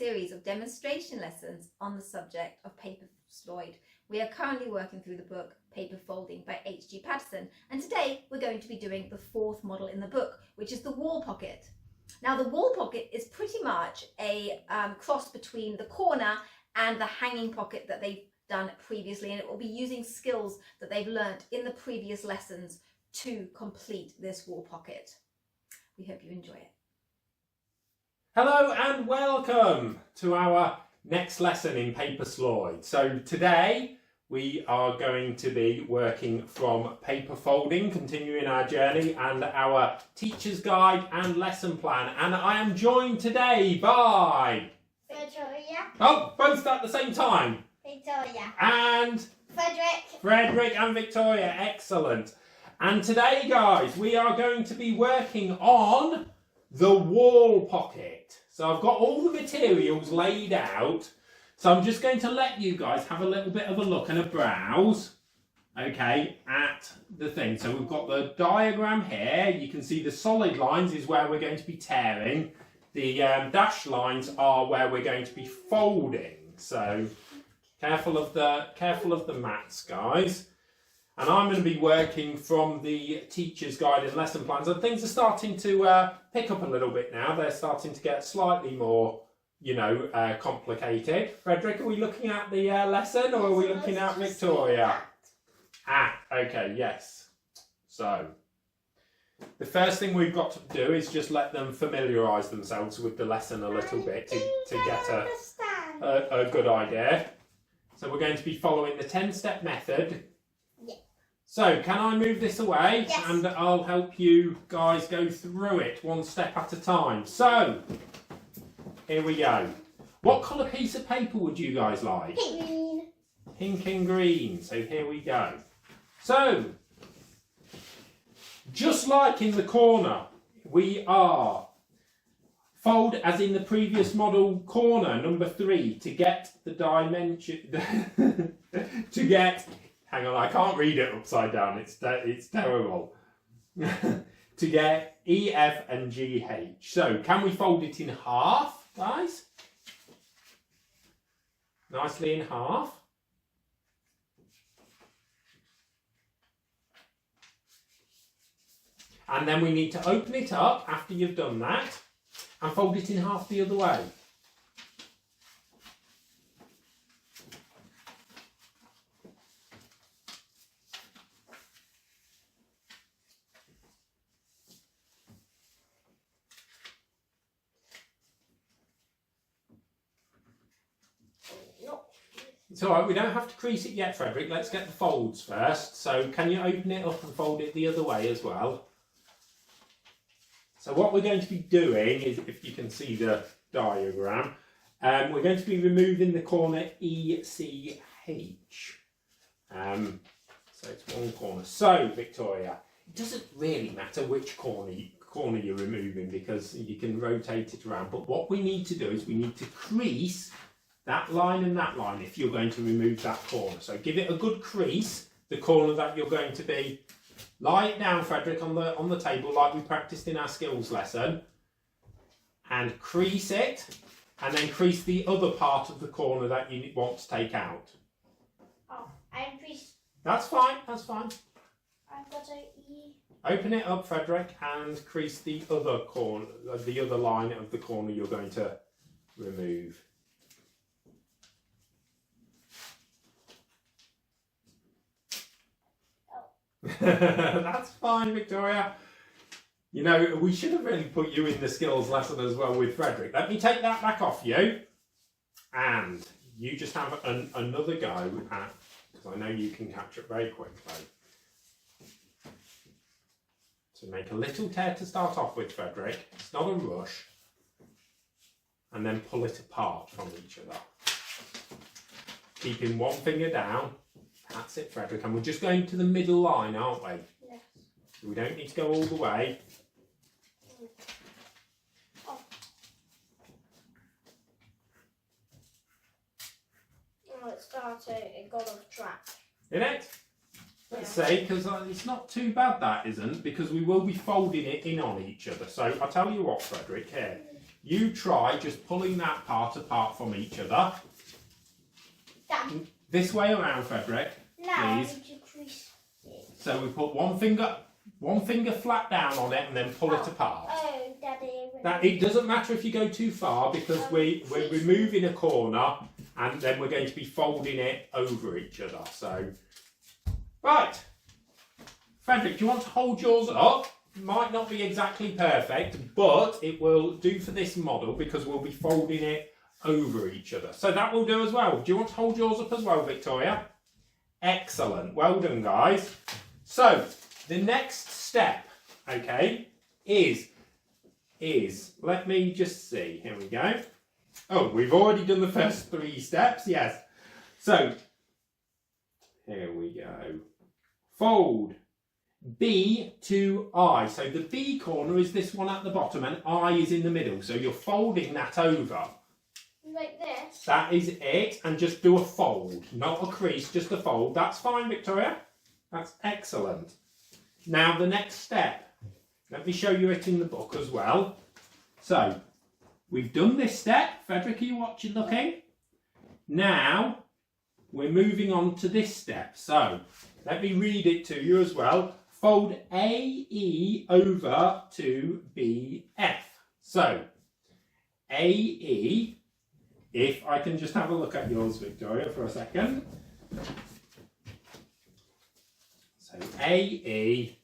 series of demonstration lessons on the subject of Paper Sloyd. We are currently working through the book Paper Folding by H.G. Paterson, and today we're going to be doing the fourth model in the book, which is the wall pocket. Now the wall pocket is pretty much a cross between the corner and the hanging pocket that they've done previously, and it will be using skills that they've learnt in the previous lessons to complete this wall pocket. We hope you enjoy it. Hello and welcome to our next lesson in Paper Sloyd. So today we are going to be working from paper folding, continuing our journey and our teacher's guide and lesson plan. And I am joined today by... Victoria. Oh, both at the same time. Victoria. And... Frederick and Victoria, excellent. And today, guys, we are going to be working on the wall pocket. So I've got all the materials laid out. So I'm just going to let you guys have a little bit of a look and a browse, okay, at the thing. So we've got the diagram here. You can see the solid lines is where we're going to be tearing. The dashed lines are where we're going to be folding. So careful of the mats, guys. And I'm going to be working from the teacher's guide and lesson plans. And things are starting to pick up a little bit now. They're starting to get slightly more, complicated. Frederick, are we looking at the lesson or are we looking at Victoria? Ah, okay, yes. So, the first thing we've got to do is just let them familiarise themselves with the lesson a little bit to get a good idea. So we're going to be following the 10-step method. So, can I move this away? Yes. And I'll help you guys go through it one step at a time. So, here we go. What colour piece of paper would you guys like? Green. Pink and green. So, here we go. So, just like in the corner, we are fold as in the previous model corner, number 3, to get the dimension, to get... Hang on, I can't read it upside down. It's terrible. To get E, F and G, H. So, can we fold it in half, guys? Nicely in half. And then we need to open it up after you've done that and fold it in half the other way. It's alright, we don't have to crease it yet, Frederick. Let's get the folds first. So can you open it up and fold it the other way as well? So what we're going to be doing is, if you can see the diagram, we're going to be removing the corner ECH. So it's one corner. So, Victoria, it doesn't really matter which corner you're removing because you can rotate it around. But what we need to do is we need to crease that line and that line if you're going to remove that corner. So give it a good crease, the corner that you're going to be. Lie it down, Frederick, on the table like we practiced in our skills lesson. And crease it, and then crease the other part of the corner that you want to take out. Oh, I creased. That's fine, that's fine. I've got a E. Open it up, Frederick, and crease the other corner, the other line of the corner you're going to remove. That's fine, Victoria. You know, we should have really put you in the skills lesson as well with Frederick. Let me take that back off you. And you just have another go at, because I know you can catch it very quickly. So make a little tear to start off with, Frederick. It's not a rush. And then pull it apart from each other. Keeping one finger down. That's it, Frederick. And we're just going to the middle line, aren't we? Yes. So we don't need to go all the way. Oh. Oh, it started. It got off track. In it? Let's see, because it's not too bad that isn't, because we will be folding it in on each other. So I'll tell you what, Frederick, here. you try just pulling that part apart from each other. Done. This way around, Frederick. Now Please. I need to crease it. So we put one finger flat down on it and then pull it apart. Oh, Daddy. That it doesn't matter if you go too far because we're removing a corner and then we're going to be folding it over each other. So, right, Frederick, do you want to hold yours up? Might not be exactly perfect, but it will do for this model because we'll be folding it over each other. So that will do as well. Do you want to hold yours up as well, Victoria? Excellent. Well done, guys. So the next step, okay, is let me just see. Here we go. Oh, we've already done the first 3 steps. Yes. So here we go. Fold B to I. So the B corner is this one at the bottom and I is in the middle. So you're folding that over. Like this? That is it. And just do a fold. Not a crease, just a fold. That's fine, Victoria. That's excellent. Now the next step. Let me show you it in the book as well. So, we've done this step. Frederick, are you watching, looking? Now, we're moving on to this step. So, let me read it to you as well. Fold AE over to BF. So, AE, if I can just have a look at yours, Victoria, for a second. So, AE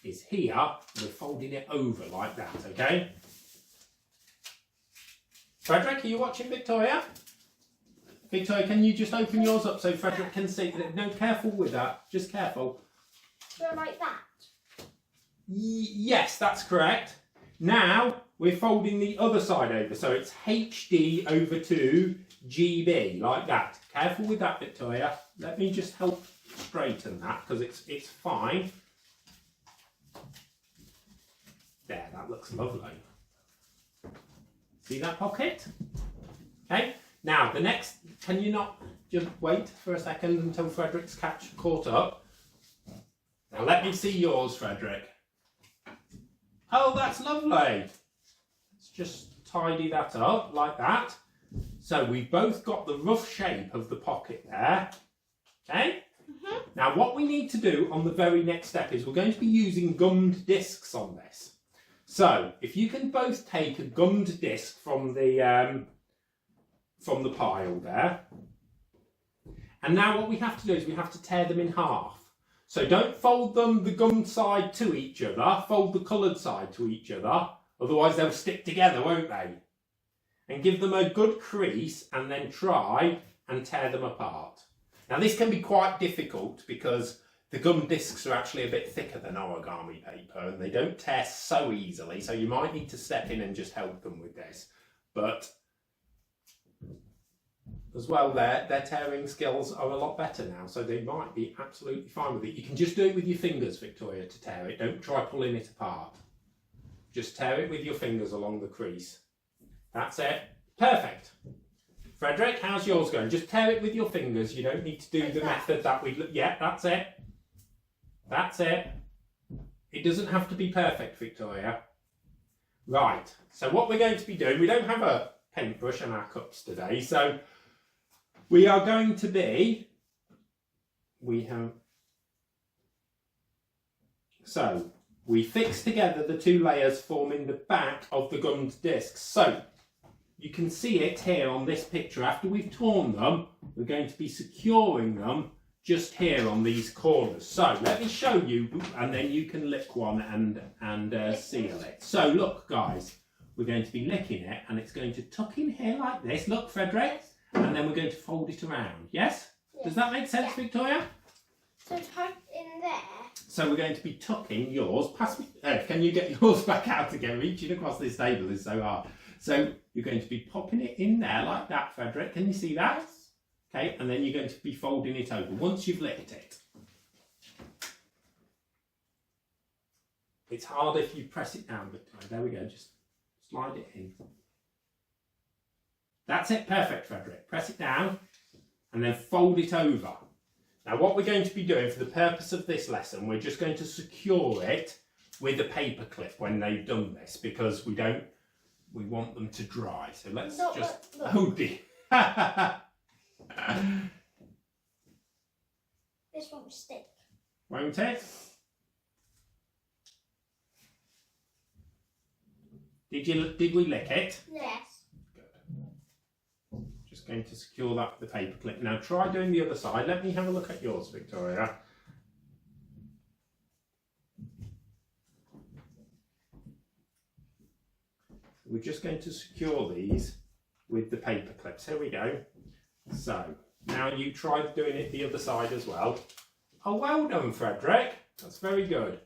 is here, we're folding it over like that, okay? Frederick, are you watching, Victoria? Victoria, can you just open yours up so Frederick can see? No, careful with that, just careful. So like that? Yes, that's correct. Now, we're folding the other side over, so it's HD over to GB, like that. Careful with that, Victoria. Let me just help straighten that, because it's fine. There, that looks lovely. See that pocket? Okay, now the next, can you not just wait for a second until Frederick's caught up? Now let me see yours, Frederick. Oh, that's lovely. Let's just tidy that up like that. So we've both got the rough shape of the pocket there. Okay? Now what we need to do on the very next step is we're going to be using gummed discs on this. So if you can both take a gummed disc from the pile there, and now what we have to do is we have to tear them in half. So don't fold them the gummed side to each other, fold the coloured side to each other, otherwise they'll stick together, won't they? And give them a good crease and then try and tear them apart. Now this can be quite difficult because the gum discs are actually a bit thicker than origami paper and they don't tear so easily, so you might need to step in and just help them with this. But as well, their tearing skills are a lot better now, so they might be absolutely fine with it. You can just do it with your fingers, Victoria, to tear it. Don't try pulling it apart. Just tear it with your fingers along the crease. That's it. Perfect. Frederick, how's yours going? Just tear it with your fingers. You don't need to do the method that we... Yeah, that's it. That's it. It doesn't have to be perfect, Victoria. Right, so what we're going to be doing, we don't have a paintbrush on our cups today, so we are going to be... So, we fix together the 2 layers forming the back of the gummed discs. So, you can see it here on this picture. After we've torn them, we're going to be securing them just here on these corners. So let me show you, and then you can lick one and seal it. So look, guys, we're going to be licking it, and it's going to tuck in here like this. Look, Frederick, and then we're going to fold it around. Yes? Does that make sense, Victoria? So tuck in there. So we're going to be tucking yours. Pass me. Can you get yours back out again? Reaching across this table is so hard. So you're going to be popping it in there like that, Frederick. Can you see that? Okay, and then you're going to be folding it over once you've licked it. It's hard if you press it down, but there we go. Just slide it in. That's it. Perfect, Frederick. Press it down and then fold it over. Now what we're going to be doing for the purpose of this lesson, we're just going to secure it with a paper clip when they've done this, because we don't we want them to dry. So let's Look, just... look. Oh dear. This won't stick. Won't it? Did we lick it? Yes. Good. Just going to secure that with the paper clip. Now try doing the other side. Let me have a look at yours, Victoria. We're just going to secure these with the paper clips. Here we go. So now you try doing it the other side as well. Oh, well done, Frederick. That's very good.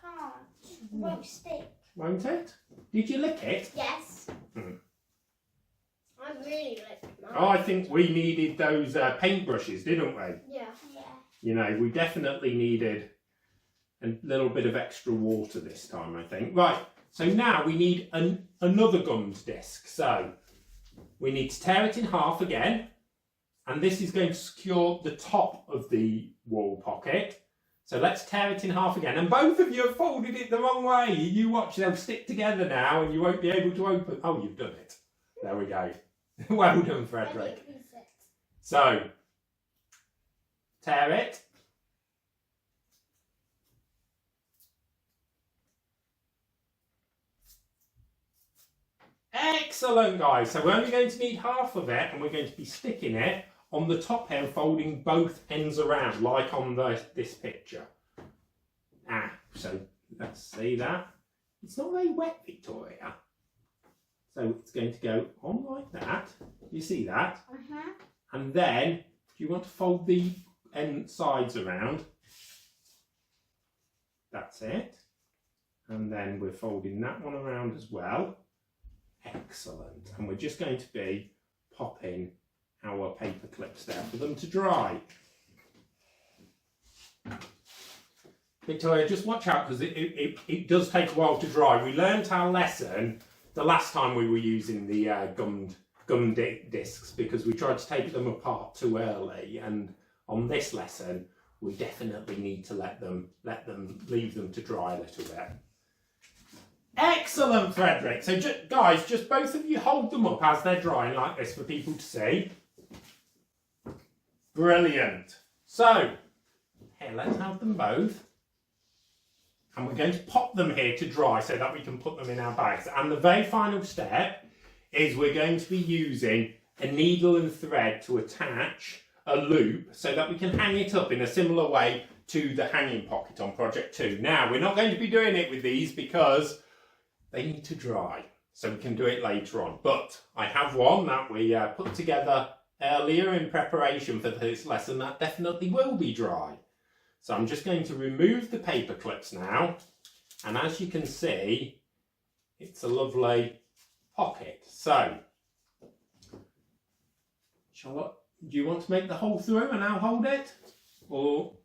Can't. It won't stick. Won't it? Did you lick it? Yes. I really like mine. Oh, I think we needed those paintbrushes, didn't we? Yeah. Yeah. You know, we definitely needed a little bit of extra water this time, I think. Right, so now we need another gummed disc. So we need to tear it in half again. And this is going to secure the top of the wall pocket. So let's tear it in half again. And both of you have folded it the wrong way. You watch, they'll stick together now and you won't be able to open. Oh, you've done it. There we go. Well done, Frederick. So, tear it. Excellent, guys. So we're only going to need half of it and we're going to be sticking it on the top here and folding both ends around, like on this picture. So let's see that. It's not very wet, Victoria. So it's going to go on like that. You see that? And then, do you want to fold the end sides around? That's it. And then we're folding that one around as well. Excellent. And we're just going to be popping our paper clips there for them to dry. Victoria, just watch out because it does take a while to dry. We learnt our lesson the last time we were using the gummed discs because we tried to take them apart too early, and on this lesson we definitely need to leave them to dry a little bit. Excellent, Frederick. So guys, just both of you hold them up as they're drying like this for people to see. Brilliant. So here, let's have them both. And we're going to pop them here to dry so that we can put them in our bags. And the very final step is we're going to be using a needle and thread to attach a loop so that we can hang it up in a similar way to the hanging pocket on Project 2. Now, we're not going to be doing it with these because they need to dry, so we can do it later on. But I have one that we put together earlier in preparation for this lesson that definitely will be dry. So I'm just going to remove the paper clips now, and as you can see, it's a lovely pocket. So, Charlotte, do you want to make the hole through and I'll hold it? Or,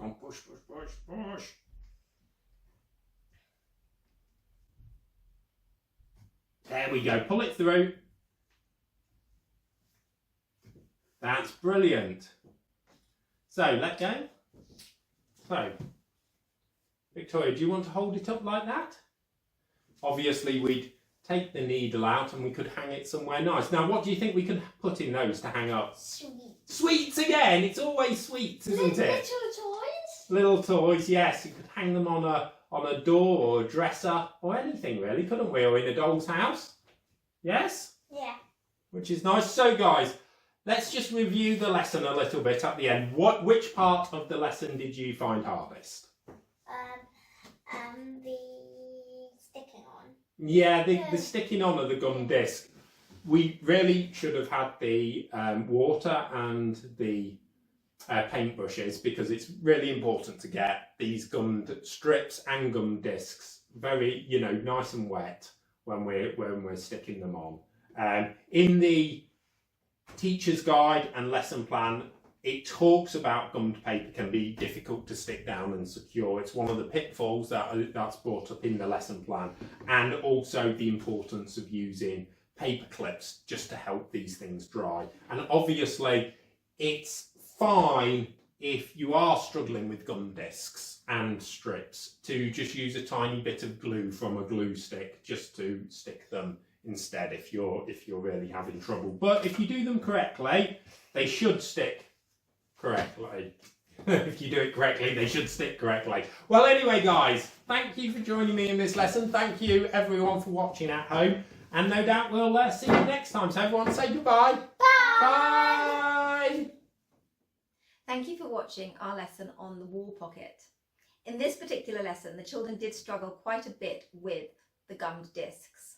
oh, push, push, push, push. There we go, pull it through. That's brilliant. So, let go. So, Victoria, do you want to hold it up like that? Obviously, we'd take the needle out and we could hang it somewhere nice. Now, what do you think we could put in those to hang up? Sweets. Sweets again! It's always sweets, isn't it? Little toys? Little toys, yes. You could hang them on a door or a dresser or anything, really, couldn't we? Or in a doll's house. Yes? Yeah. Which is nice. So, guys, let's just review the lesson a little bit at the end. Which part of the lesson did you find hardest? The sticking on. Yeah, the sticking on of the gum disc. We really should have had the water and the paintbrushes because it's really important to get these gummed strips and gum discs very, nice and wet when we're sticking them on. In the teacher's guide and lesson plan, it talks about gummed paper can be difficult to stick down and secure. It's one of the pitfalls that's brought up in the lesson plan, and also the importance of using paper clips just to help these things dry. And obviously, it's fine if you are struggling with gum discs and strips, to just use a tiny bit of glue from a glue stick just to stick them instead if you're really having trouble. But if you do them correctly, they should stick correctly. If you do it correctly, they should stick correctly. Well, anyway, guys, thank you for joining me in this lesson. Thank you, everyone, for watching at home. And no doubt we'll see you next time. So everyone say goodbye. Bye. Bye. Thank you for watching our lesson on the wall pocket. In this particular lesson, the children did struggle quite a bit with the gummed discs.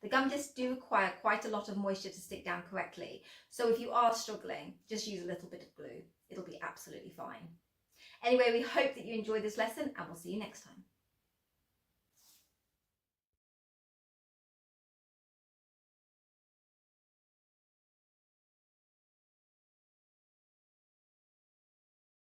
The gum discs do require quite a lot of moisture to stick down correctly. So if you are struggling, just use a little bit of glue. It'll be absolutely fine. Anyway, we hope that you enjoyed this lesson and we'll see you next time.